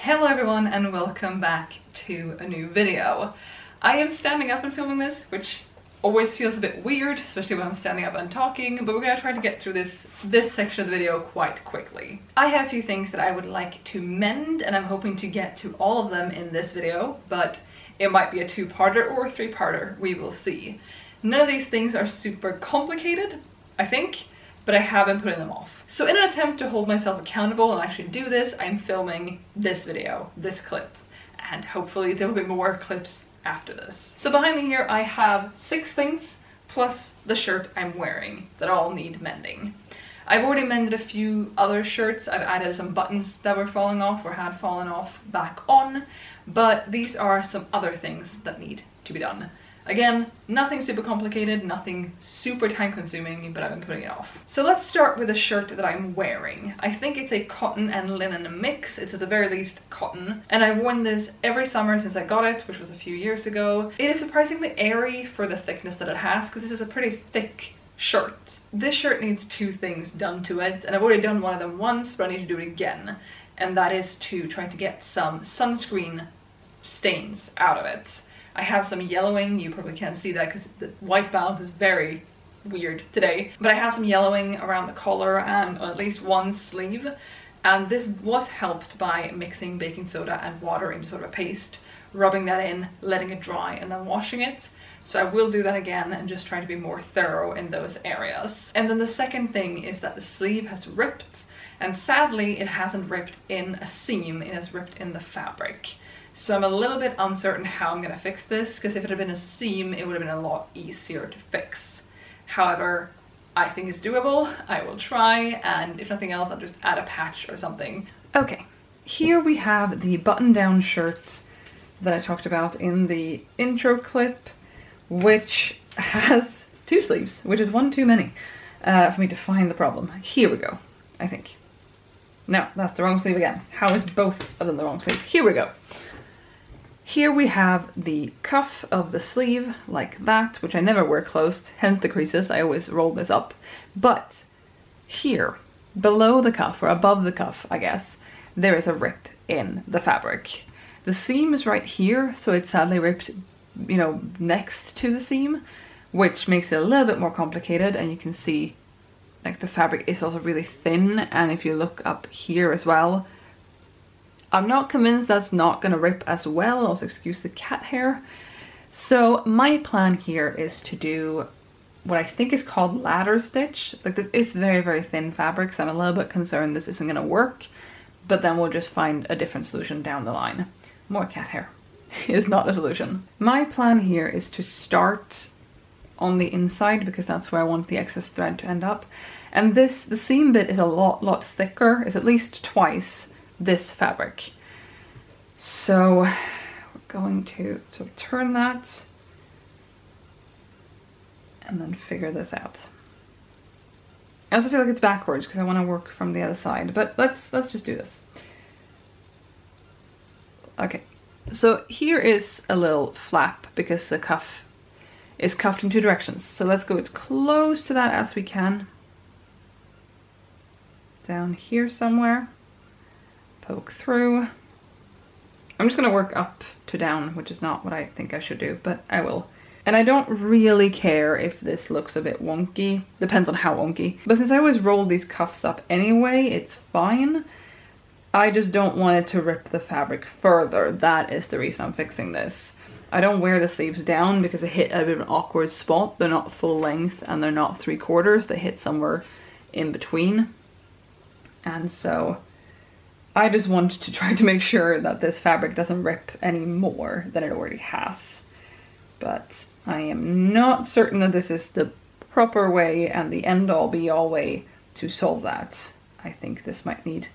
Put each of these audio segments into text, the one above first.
Hello everyone and welcome back to a new video. I am standing up and filming this, which always feels a bit weird, especially when I'm standing up and talking, but we're gonna try to get through this section of the video quite quickly. I have a few things that I would like to mend and I'm hoping to get to all of them in this video, but it might be a two-parter or a three-parter, we will see. None of these things are super complicated, I think, but I have been putting them off. So in an attempt to hold myself accountable and actually do this, I'm filming this video, this clip, and hopefully there will be more clips after this. So behind me here I have 6 things plus the shirt I'm wearing that all need mending. I've already mended a few other shirts. I've added some buttons that were falling off or had fallen off back on, but these are some other things that need to be done. Again, nothing super complicated, nothing super time consuming, but I've been putting it off. So let's start with the shirt that I'm wearing. I think it's a cotton and linen mix. It's at the very least cotton. And I've worn this every summer since I got it, which was a few years ago. It is surprisingly airy for the thickness that it has, because this is a pretty thick shirt. This shirt needs 2 things done to it, and I've already done one of them once, but I need to do it again. And that is to try to get some sunscreen stains out of it. I have some yellowing, you probably can't see that because the white balance is very weird today, but I have some yellowing around the collar and at least one sleeve, and this was helped by mixing baking soda and water into sort of a paste, rubbing that in, letting it dry, and then washing it. So I will do that again and just try to be more thorough in those areas. And then the second thing is that the sleeve has ripped, and sadly it hasn't ripped in a seam, it has ripped in the fabric. So I'm a little bit uncertain how I'm gonna fix this, because if it had been a seam, it would have been a lot easier to fix. However, I think it's doable, I will try, and if nothing else, I'll just add a patch or something. Okay, here we have the button-down shirt that I talked about in the intro clip, which has 2 sleeves, which is one too many for me to find the problem. Here we go, I think. No, that's the wrong sleeve again. How is both of them the wrong sleeve? Here we go. Here we have the cuff of the sleeve, like that, which I never wear closed, hence the creases, I always roll this up. But here, below the cuff, or above the cuff, I guess, there is a rip in the fabric. The seam is right here, so it's sadly ripped, you know, next to the seam, which makes it a little bit more complicated, and you can see, like, the fabric is also really thin, and if you look up here as well, I'm not convinced that's not gonna rip as well, also excuse the cat hair. So my plan here is to do what I think is called ladder stitch. Like, it's very, very thin fabric, so I'm a little bit concerned this isn't gonna work, but then we'll just find a different solution down the line. More cat hair is not the solution. My plan here is to start on the inside, because that's where I want the excess thread to end up. And the seam bit is a lot thicker, it's at least twice this fabric. So we're going to sort of turn that and then figure this out. I also feel like it's backwards because I want to work from the other side, but let's just do this. Okay, so here is a little flap because the cuff is cuffed in 2 directions. So let's go as close to that as we can. Down here somewhere. Poke through. I'm just gonna work up to down, which is not what I think I should do, but I will. And I don't really care if this looks a bit wonky, depends on how wonky. But since I always roll these cuffs up anyway, it's fine. I just don't want it to rip the fabric further. That is the reason I'm fixing this. I don't wear the sleeves down because they hit a bit of an awkward spot. They're not full length and they're not 3/4, they hit somewhere in between. And so I just want to try to make sure that this fabric doesn't rip any more than it already has. But I am not certain that this is the proper way and the end-all be-all way to solve that. I think this might need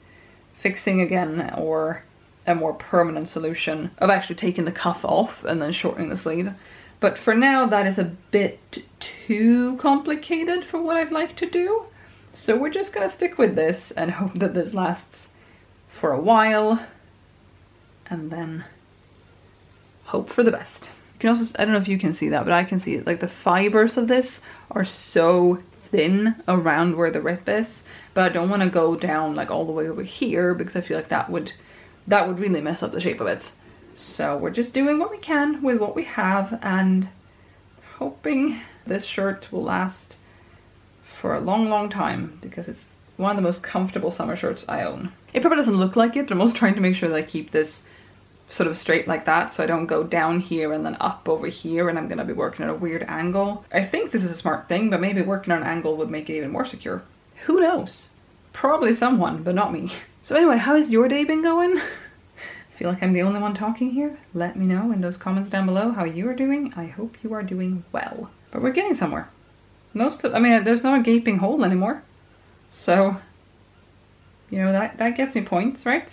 fixing again, or a more permanent solution of actually taking the cuff off and then shortening the sleeve. But for now, that is a bit too complicated for what I'd like to do. So we're just gonna stick with this and hope that this lasts for a while, and then hope for the best. You can also, I don't know if you can see that, but I can see it, like the fibers of this are so thin around where the rip is, but I don't want to go down like all the way over here because I feel like that would that would really mess up the shape of it. So we're just doing what we can with what we have and hoping this shirt will last for a long, long time, because it's one of the most comfortable summer shirts I own. It probably doesn't look like it, but I'm also trying to make sure that I keep this sort of straight like that, so I don't go down here and then up over here and I'm gonna be working at a weird angle. I think this is a smart thing, but maybe working on an angle would make it even more secure. Who knows? Probably someone, but not me. So anyway, how has your day been going? I feel like I'm the only one talking here. Let me know in those comments down below how you are doing. I hope you are doing well. But we're getting somewhere. I mean, there's not a gaping hole anymore. So, you know, that gets me points, right?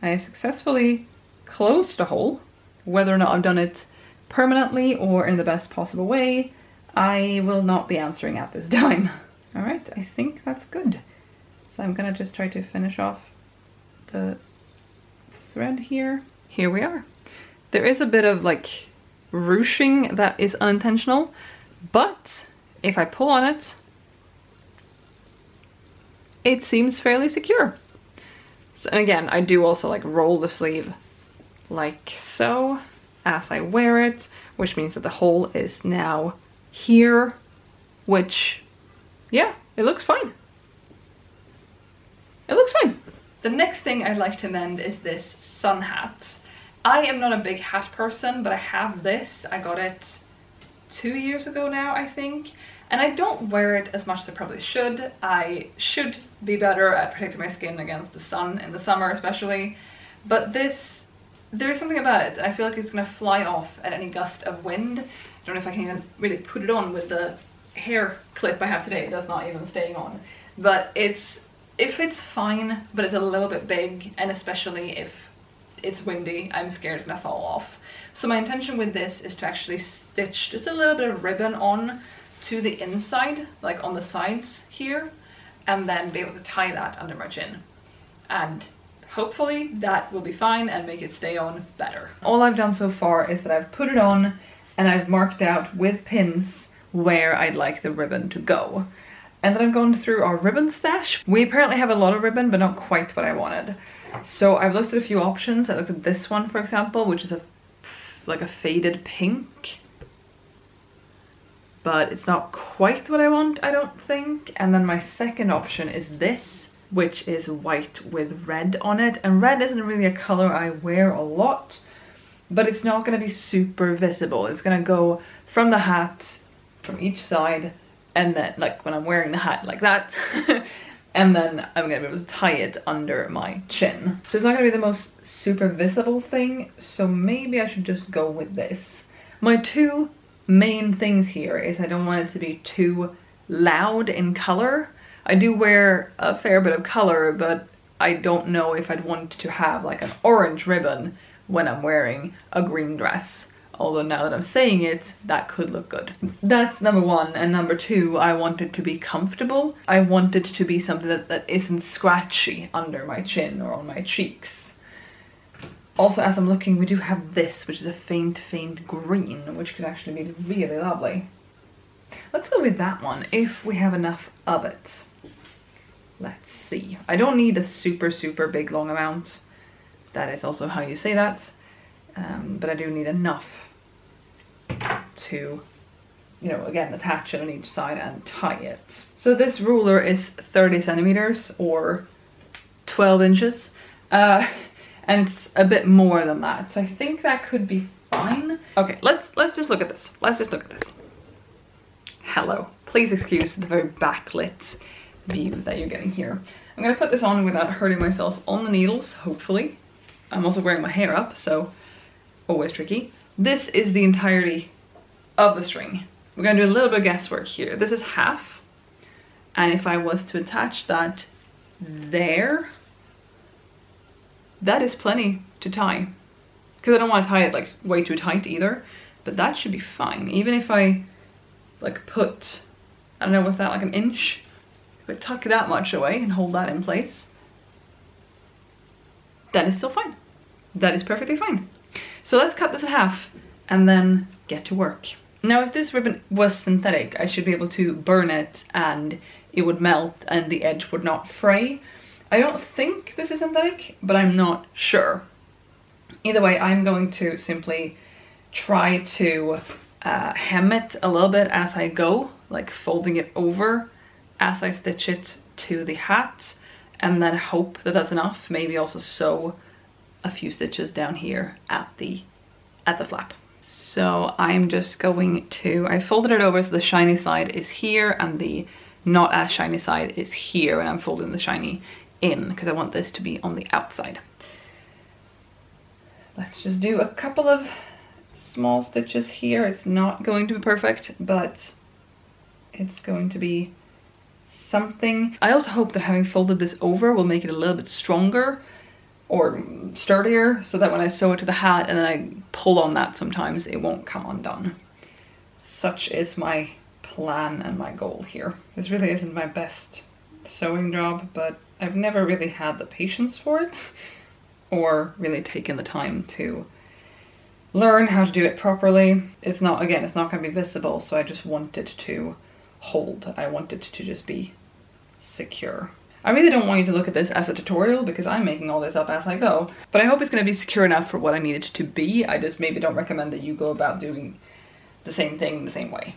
I have successfully closed a hole. Whether or not I've done it permanently or in the best possible way, I will not be answering at this time. All right, I think that's good. So I'm gonna just try to finish off the thread here. Here we are. There is a bit of like ruching that is unintentional, but if I pull on it, it seems fairly secure. So, and again, I do also like roll the sleeve like so as I wear it, which means that the hole is now here, which, yeah, it looks fine. It looks fine. The next thing I'd like to mend is this sun hat. I am not a big hat person, but I have this. I got it 2 years ago now, I think. And I don't wear it as much as I probably should. I should be better at protecting my skin against the sun in the summer especially. But this, there's something about it. I feel like it's gonna fly off at any gust of wind. I don't know if I can even really put it on with the hair clip I have today. That's not even staying on. But it fits fine, but it's a little bit big, and especially if it's windy, I'm scared it's gonna fall off. So my intention with this is to actually stitch just a little bit of ribbon on to the inside, like on the sides here, and then be able to tie that under my chin. And hopefully that will be fine and make it stay on better. All I've done so far is that I've put it on and I've marked out with pins where I'd like the ribbon to go. And then I've gone through our ribbon stash. We apparently have a lot of ribbon, but not quite what I wanted. So I've looked at a few options. I looked at this one, for example, which is like a faded pink. But it's not quite what I want, I don't think. And then my second option is this, which is white with red on it. And red isn't really a color I wear a lot, but it's not gonna be super visible. It's gonna go from the hat, from each side, and then like when I'm wearing the hat like that, and then I'm gonna be able to tie it under my chin. So it's not gonna be the most super visible thing, so maybe I should just go with this. My two main things here is I don't want it to be too loud in color. I do wear a fair bit of color, but I don't know if I'd want to have like an orange ribbon when I'm wearing a green dress. Although now that I'm saying it, that could look good. That's number one. And number two, I want it to be comfortable. I want it to be something that isn't scratchy under my chin or on my cheeks. Also, as I'm looking, we do have this, which is a faint green, which could actually be really lovely. Let's go with that one, if we have enough of it. Let's see. I don't need a super big long amount. That is also how you say that. But I do need enough to, you know, again, attach it on each side and tie it. So this ruler is 30 centimeters or 12 inches. And it's a bit more than that. So I think that could be fine. Okay, let's just look at this. Let's just look at this. Hello. Please excuse the very backlit view that you're getting here. I'm gonna put this on without hurting myself on the needles, hopefully. I'm also wearing my hair up, so always tricky. This is the entirety of the string. We're gonna do a little bit of guesswork here. This is half, and if I was to attach that there, that is plenty to tie. Because I don't want to tie it like way too tight either, but that should be fine. Even if I like put, I don't know, what's that, like an inch? If I tuck that much away and hold that in place, that is still fine. That is perfectly fine. So let's cut this in half and then get to work. Now, if this ribbon was synthetic, I should be able to burn it and it would melt and the edge would not fray. I don't think this is synthetic, but I'm not sure. Either way, I'm going to simply try to hem it a little bit as I go, like folding it over as I stitch it to the hat, and then hope that that's enough. Maybe also sew a few stitches down here at the flap. So I'm just going to, I folded it over so the shiny side is here and the not as shiny side is here, and I'm folding the shiny in because I want this to be on the outside. Let's just do a couple of small stitches here. It's not going to be perfect, but it's going to be something. I also hope that having folded this over will make it a little bit stronger or sturdier, so that when I sew it to the hat and then I pull on that sometimes, it won't come undone. Such is my plan and my goal here. This really isn't my best sewing job, but I've never really had the patience for it or really taken the time to learn how to do it properly. It's not, again, it's not going to be visible, so I just want it to hold. I want it to just be secure. I really don't want you to look at this as a tutorial because I'm making all this up as I go, but I hope it's going to be secure enough for what I need it to be. I just maybe don't recommend that you go about doing the same thing the same way.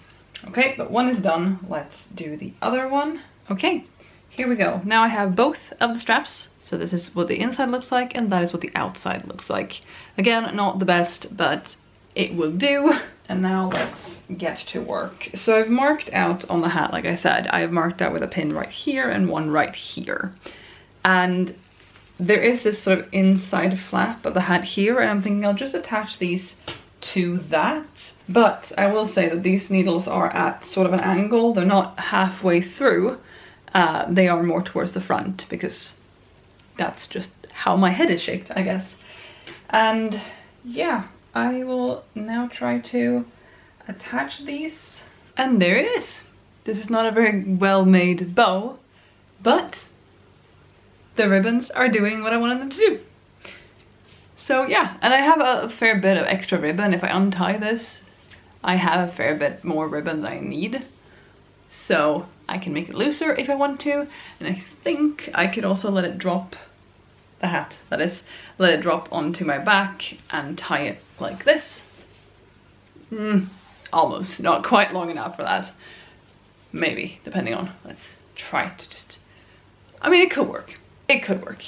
Okay, but one is done. Let's do the other one. Okay, here we go. Now I have both of the straps. So this is what the inside looks like and that is what the outside looks like. Again, not the best, but it will do. And now let's get to work. So I've marked out on the hat, like I said, I have marked out with a pin right here and one right here. And there is this sort of inside flap of the hat here, and I'm thinking I'll just attach these to that. But I will say that these needles are at sort of an angle. They're not halfway through. They are more towards the front because that's just how my head is shaped, I guess. And yeah, I will now try to attach these. And there it is. This is not a very well-made bow, but the ribbons are doing what I wanted them to do. So yeah, and I have a fair bit of extra ribbon. If I untie this, I have a fair bit more ribbon than I need. So I can make it looser if I want to. And I think I could also let it drop, the hat, that is, let it drop onto my back and tie it like this. Almost, not quite long enough for that. Maybe, depending on, let's try to just, I mean, it could work. It could work.